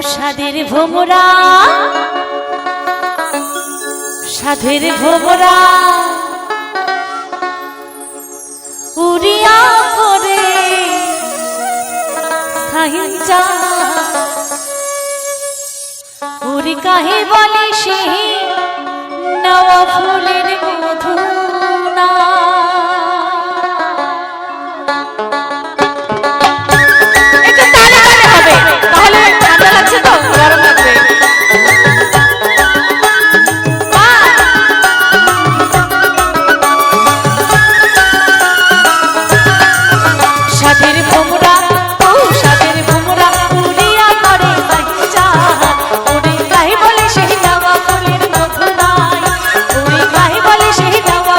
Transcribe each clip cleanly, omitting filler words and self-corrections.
সাধের ভোমরা সাধের ভোমরা উড়িয়া করে সাহিঞ্চা উড়ি কাহে বলে সেই নওয়া ফুলের মধু না। একটু তালে তালে হবে, তাহলে ঠান্ডা লাগছে তো গরম লাগবে। সাধের ভোমরা ও সাধের ভোমরা উড়িয়া করে সাহিঞ্চা উড়ি কাহে বলে সেই নওয়া ফুলের মধু নাই উড়ি কাহে বলে সেই নওয়া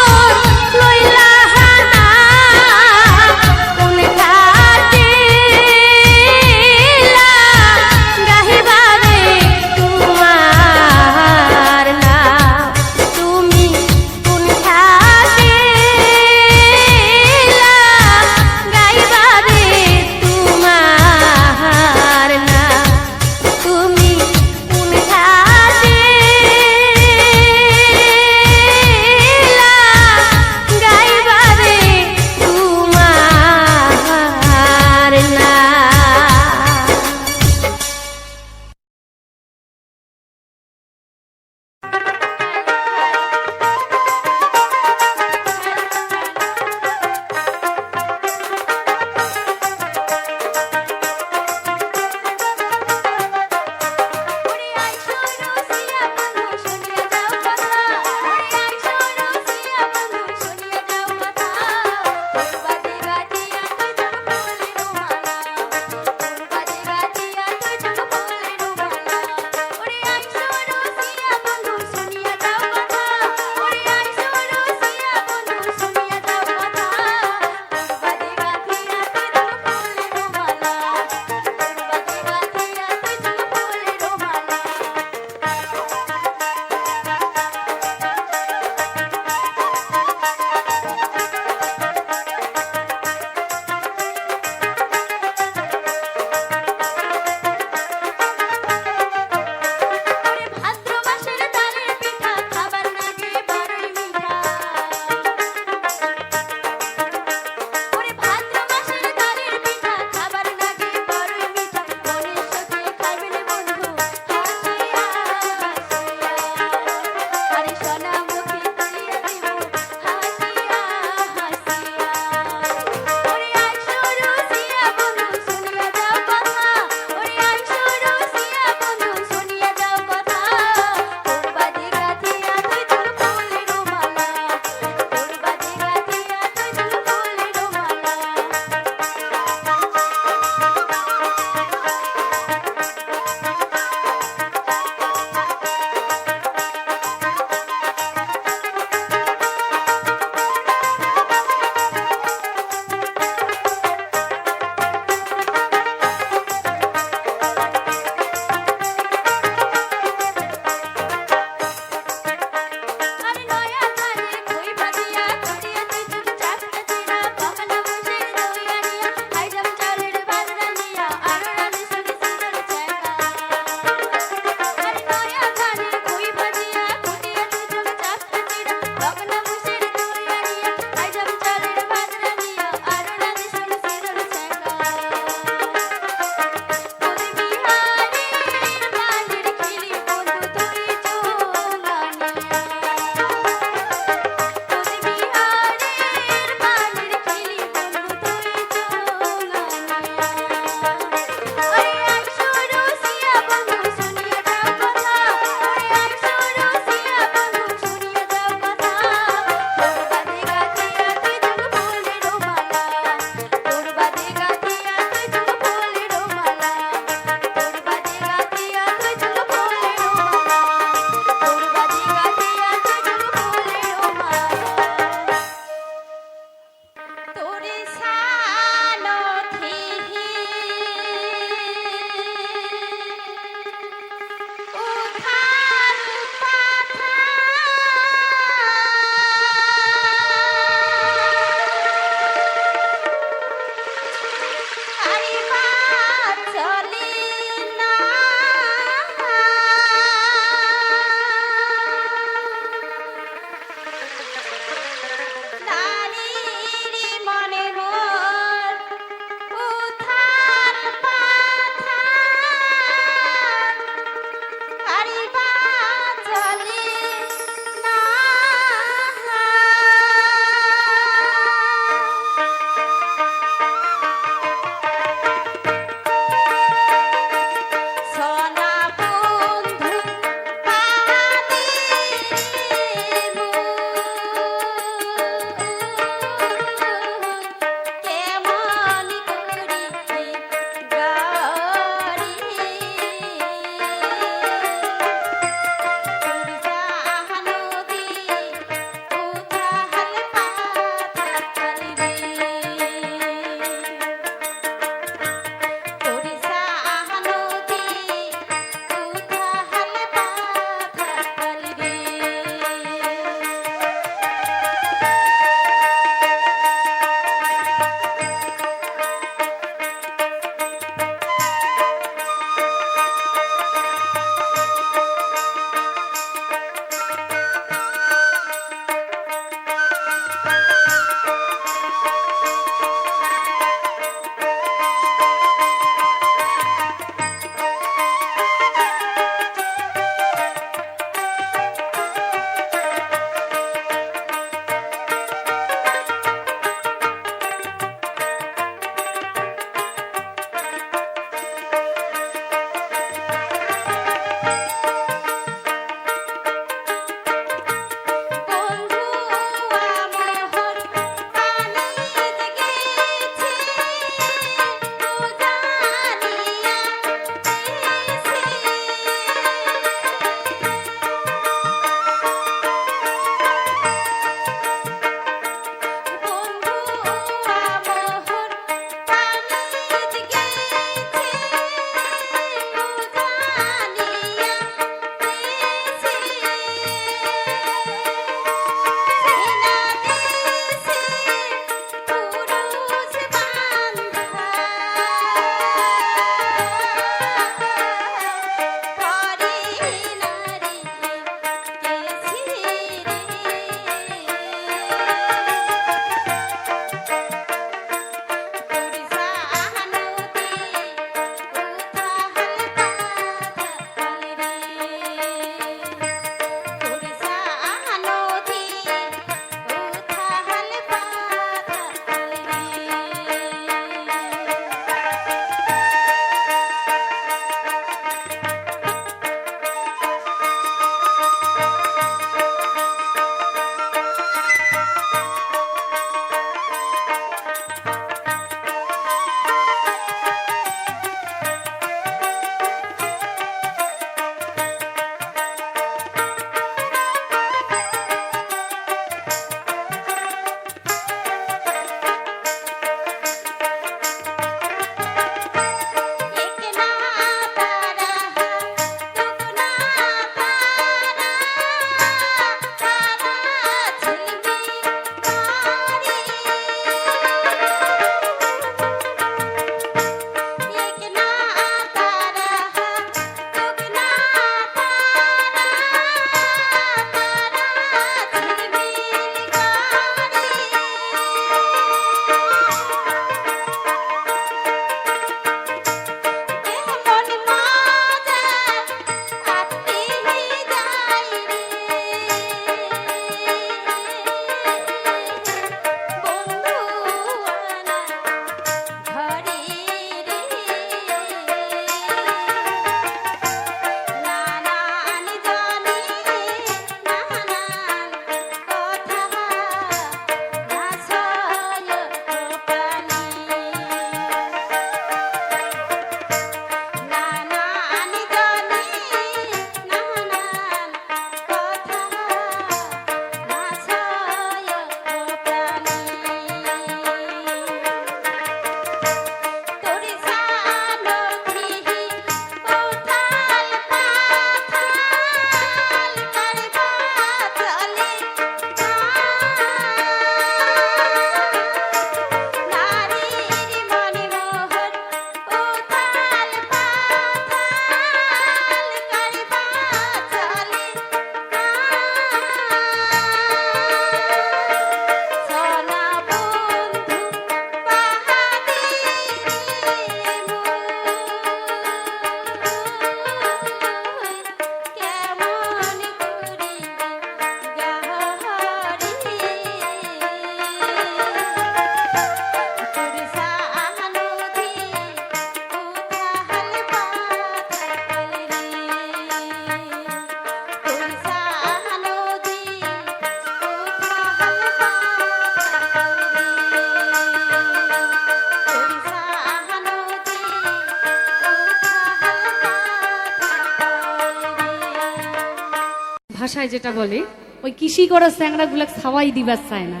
ভাষায় যেটা বলে, ওই কৃষি করা স্যাংরা গুলা খাওয়াই দিবার চায় না।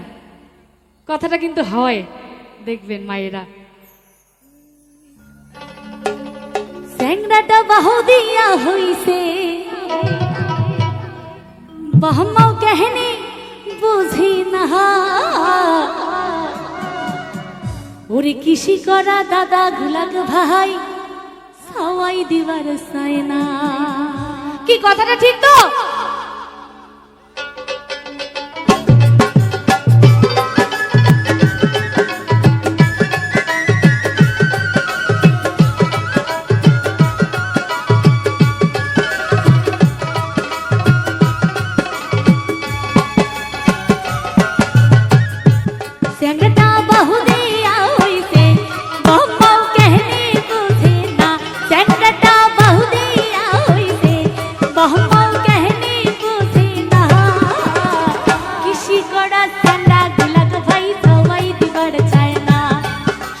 কথাটা কিন্তু হয়, দেখবেন মায়েরা। স্যাংরাটা বাহু দিয়া হইছে বাহমাও কেহনে বুঝি না, ওরে কৃষি করা দাদা গুলাক ভাই সবাই দিবার চায় না। কি কথাটা ঠিক তো? স্যাংরাটা বাহু দিয়া হইছে বাহমাও কেহনে বুঝি না, স্যাংরাটা বাহু দিয়া হইছে বাহমাও কেহনে বুঝি না, কৃষি করা স্যাংরা গুলাক ভাই সবাই দিবার চায় না।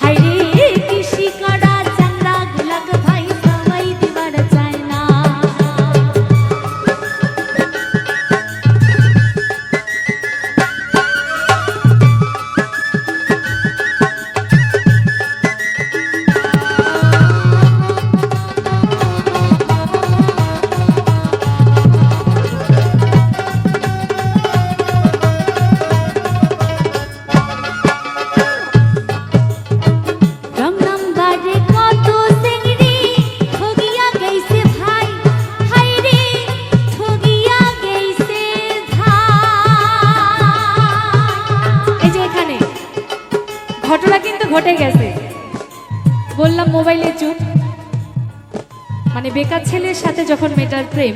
হায়রে কৃষি করা স্যাংরা গুলাক ভাই সবাই দিবার চায় না। রং নাম্বারে কত চিংড়ি ঠগিয়া গেছে ভাই, হায়রে ঠগিয়া গেছে ভাই। এই যে এখানে ঘটনা কিন্তু ঘটে গেছে, বললাম মোবাইলে চুপ। মানে বেকার ছেলের সাথে যখন মেয়েটার প্রেম,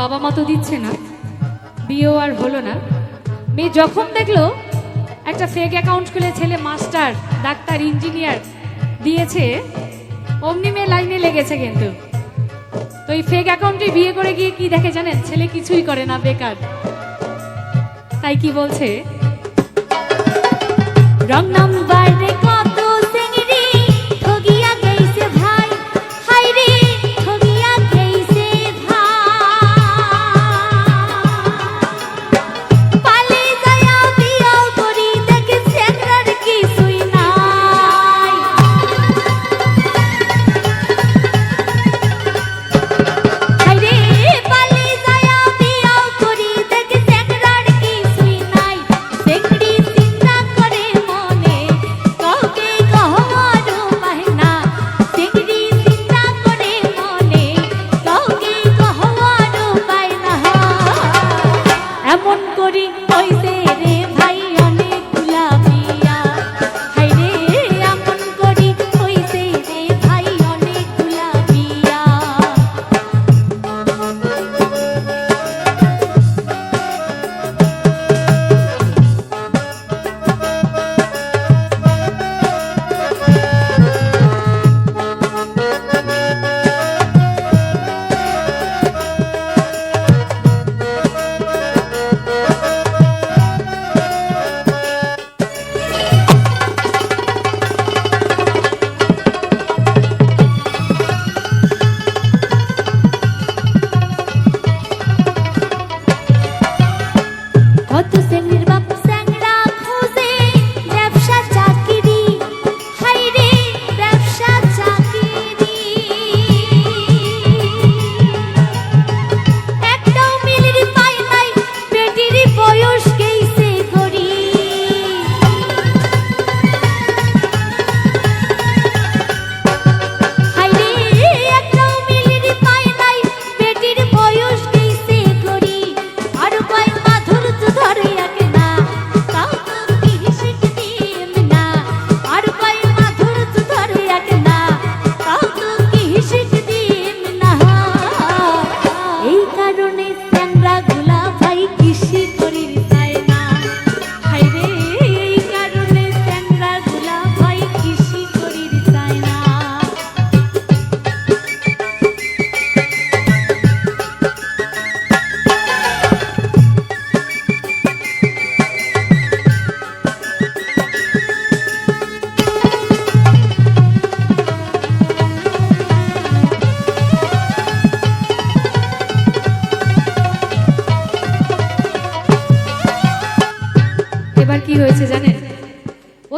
বাবা মা তো দিচ্ছে না, বিয়েও আর হলো না। মেয়ে যখন দেখলো একটা ফেক অ্যাকাউন্ট খুলে ছেলে মাস্টার, ডাক্তার, ইঞ্জিনিয়ার দিয়েছে, অমনি মেয়ে লাইনে লেগেছে কিন্তু। তো এই ফেক অ্যাকাউন্টে বিয়ে করে গিয়ে কি দেখে জানেন? ছেলে কিছুই করে না, বেকার। তাই কি বলছে, রং নাম্বারে কত চিংড়ি ঠগিয়া গেছে ভাই, হায়রে ঠগিয়া গেছে ভাই। পালে যায়া বিয়াও করি দেখে স্যাংরার কিছুই নাই, হায়রে পালে যায়া বিয়াও করি দেখে স্যাংরার কিছুই নাই। চিংড়ি চিন্তা করে মনে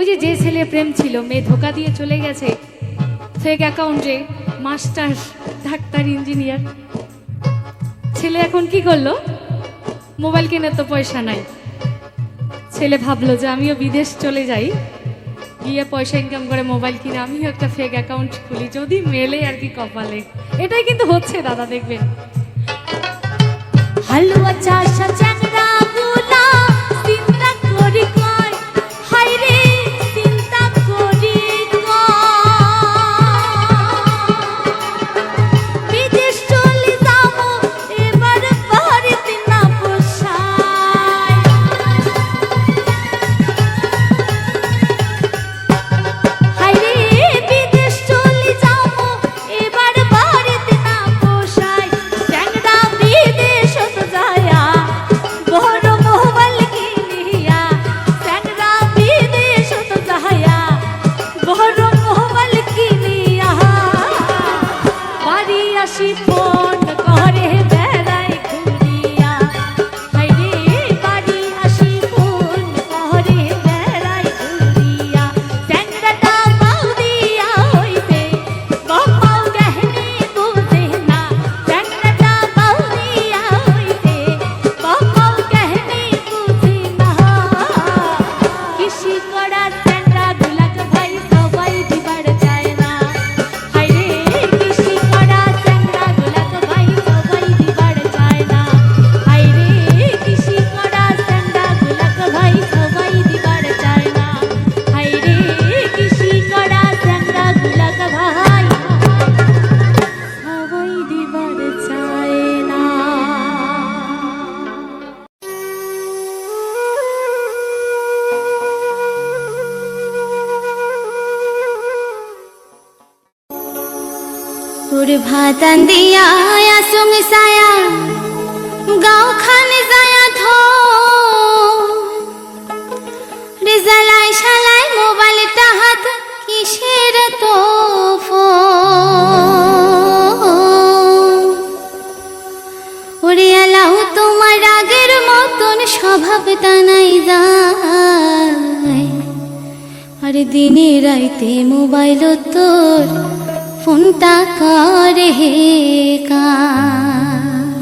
ওই যে ছেলে প্রেম ছিল, মেয়ে ধোকা দিয়ে চলে গেছে ফেক অ্যাকাউন্টে, মাস্টার, ডাক্তার, ইঞ্জিনিয়ার। ছেলে এখন কি করলো? মোবাইল কেনার তো পয়সা নাই। ছেলে ভাবলো যে আমিও বিদেশ চলে যাই, গিয়ে পয়সা ইনকাম করে মোবাইল কিনে আমিও একটা ফেক অ্যাকাউন্ট খুলি, যদি মেলে আর কি কপালে। এটাই কিন্তু হচ্ছে দাদা, দেখবেন। হালুয়া চাষা চ্যাংরা গুলা চিন্তা করি কয়, হায় রে চিন্তা করি বিদেশ চলে যাব এবার বাড়িতে না বসায়। হায় রে বিদেশ চলে যাব এবার বাড়িতে না বসায়। চ্যাংরা বিদেশ তো যায়া বড় মোবাইল কিনিয়া, চ্যাংরা বিদেশ তো যায়া বড় মোবাইল কিনিয়া, বাড়ি আসি ফোন করে বেড়াই ঘুরিয়া। হায় রে বাড়ি আসি ফোন করে বেড়াই ঘুরিয়া। চ্যাংরাটা বাউ দিয়া হইতে বাপাও গেহনি বুঝে না, চ্যাংরাটা বাউ দিয়া হইতে বাপাও গেহনি বুঝে না। কৃষি করা চ্যাংরা গুলাক ভাই সবাই দিবার চায় না। হায় রে কৃষি করা চ্যাংরা গুলাক ভাই সবাই দিবার চায় না। হায় রে কৃষি করা চ্যাংরা গুলাক ভাই সবাই দিবার চায় না। হায় রে কৃষি করা চ্যাংরা গুলাক ভাই সবাই দিবার চায় না। তোর ভাতান দিয়া আসুং সায়া গাঁও খানে যায়া থো রে জ্বালাই শালাই মোবাইলটা হাত কিসের তো ওরে আলাও তোমার আগের মতন স্বভাব টানাই যায়। আরে দিনে রাইতে মোবাইল তোর ফোনটা করে হে কায়।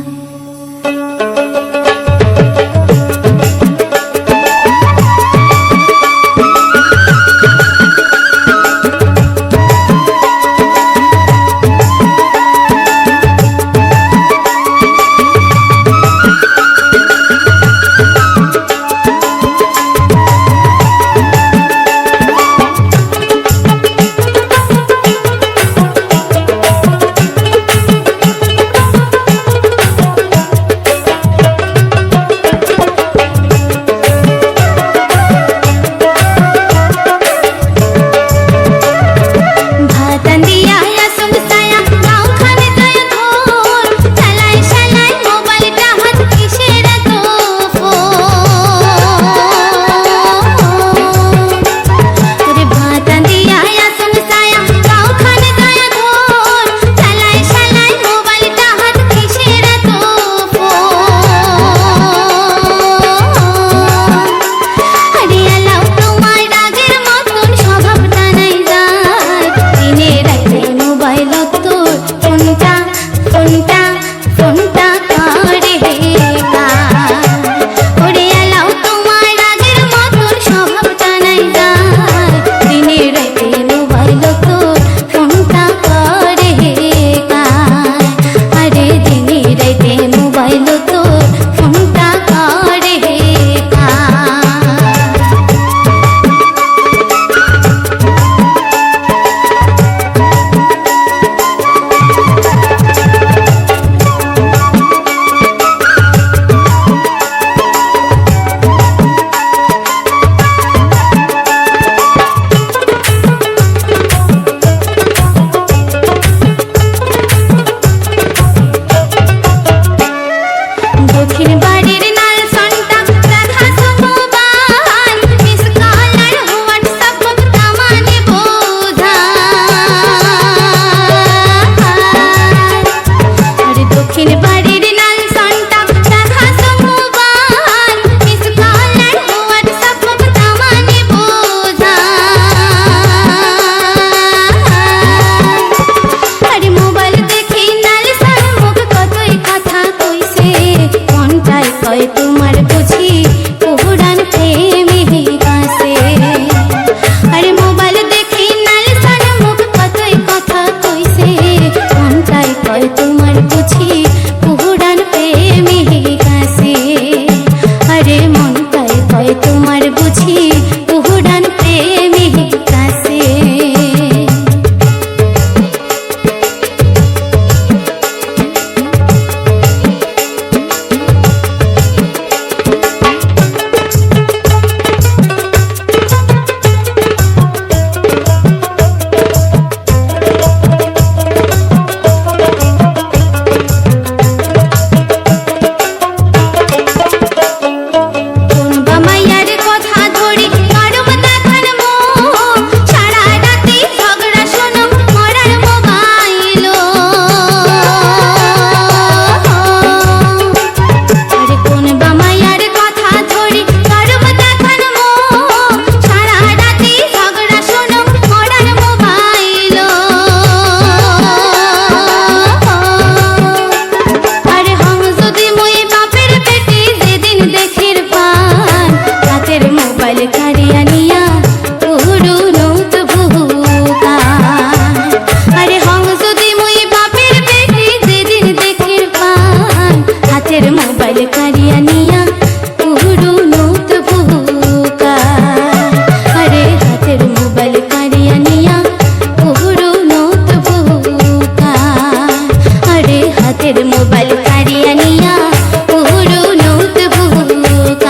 কারিয়ানিয়া পুরো নোটবুক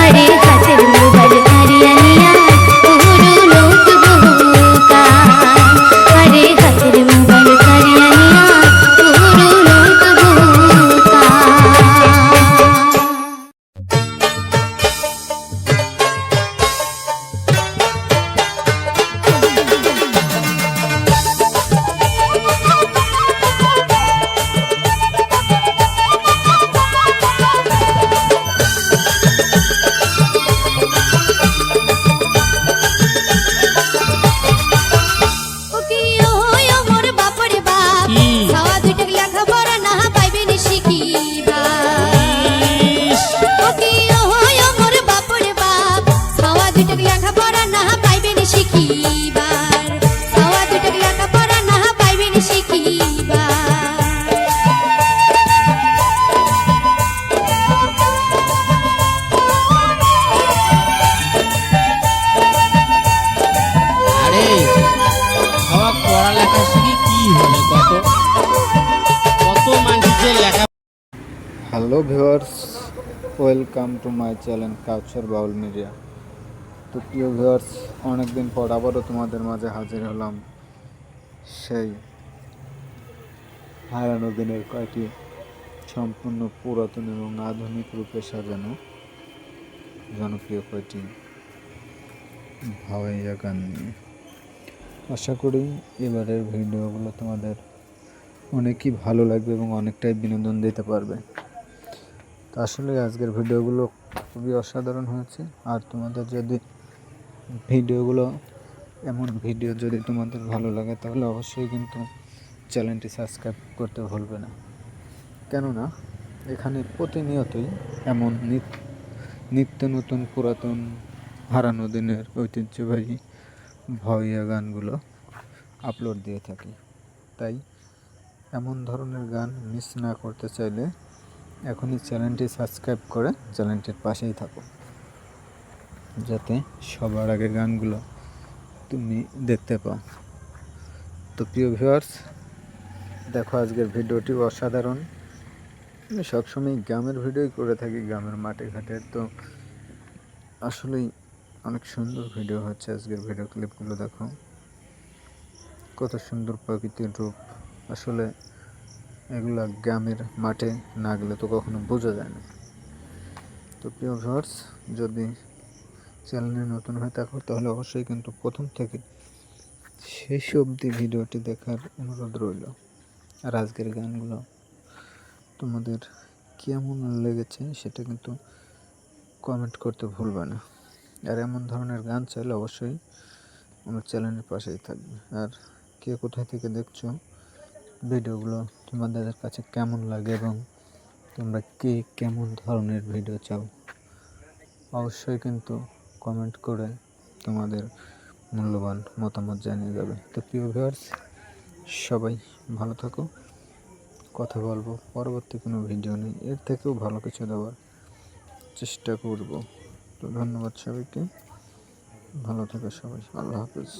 আরে হাতের মোবাইল কারিয়ানিয়া পুরো নোটবুক আরে হাতের মোবাইল কারিয়ানিয়া পুরো নোটবুক আরে বাবা, পড়ালেখা শিখে কি হলো? কত কত মানুষের লেখা। Hello viewers, welcome to my channel Kauchar Baul media. তো প্রিয় ভিউয়ার্স, অনেকদিন পর আবারও তোমাদের মাঝে হাজির হলাম সেই হারানো দিনের কয়েকটি সম্পূর্ণ পুরাতন এবং আধুনিক রূপে সাজানো জনপ্রিয় কয়েকটি ভাওয়াইয়া গান নিয়ে। আশা করি এবারের ভিডিওগুলো তোমাদের অনেকই ভালো লাগবে এবং অনেকটাই বিনোদন দিতে পারবে। তো আসলে আজকের ভিডিওগুলো খুবই অসাধারণ হয়েছে। আর তোমাদের যদি ভিডিওগুলো এমন ভিডিও যদি তোমাদের ভালো লাগে তাহলে অবশ্যই কিন্তু চ্যানেলটি সাবস্ক্রাইব করতে ভুলবে না, কেননা এখানে প্রতিনিয়তই এমন নিত্য নতুন পুরাতন হারানো দিনের ঐতিহ্যবাহী ভাওয়াইয়া গানগুলো আপলোড দিয়ে থাকি। তাই এমন ধরনের গান মিস না করতে চাইলে এখনই চ্যানেলটি সাবস্ক্রাইব করে চ্যানেলটির পাশেই থাকো, যাতে সবার আগে গানগুলো তুমি দেখতে পাও। তো প্রিয় ভিউয়ার্স, দেখো আজকের ভিডিওটি অসাধারণ। আমি সবসময় গ্রামের ভিডিওই করে থাকি, গ্রামের মাঠে ঘাটের। তো আসলেই অনেক সুন্দর ভিডিও হচ্ছে আজকের ভিডিও ক্লিপগুলো। দেখো কত সুন্দর প্রকৃতির রূপ। আসলে এগুলা গ্রামের মাঠে না গেলে তো কখনো বোঝা যায় না। তো প্রিয় ভিউয়ার্স, যদি চ্যানেলে নতুন হয়ে থাকো তাহলে অবশ্যই কিন্তু প্রথম থেকে শেষ অবধি ভিডিওটি দেখার অনুরোধ রইল। আর আজকের গানগুলো তোমাদের কেমন লেগেছে সেটা কিন্তু কমেন্ট করতে ভুলবে না। আর এমন ধরনের গান চাইলে অবশ্যই আমার চ্যানেলের পাশেই থাকবে। আর কে কোথায় থেকে দেখছো ভিডিওগুলো তোমাদের কাছে কেমন লাগে এবং তোমরা কে কেমন ধরনের ভিডিও চাও অবশ্যই কিন্তু কমেন্ট করে তোমাদের মূল্যবান মতামত জানিয়ে যাবে। তো প্রিয় ভিউয়ার্স, সবাই ভালো থাকো। কথা বলবো পরবর্তী কোনো ভিডিও নেই, এর থেকেও ভালো কিছু দেওয়ার চেষ্টা করব। তো ধন্যবাদ সবাইকে, ভালো থাকো সবাই, আল্লাহ হাফেজ।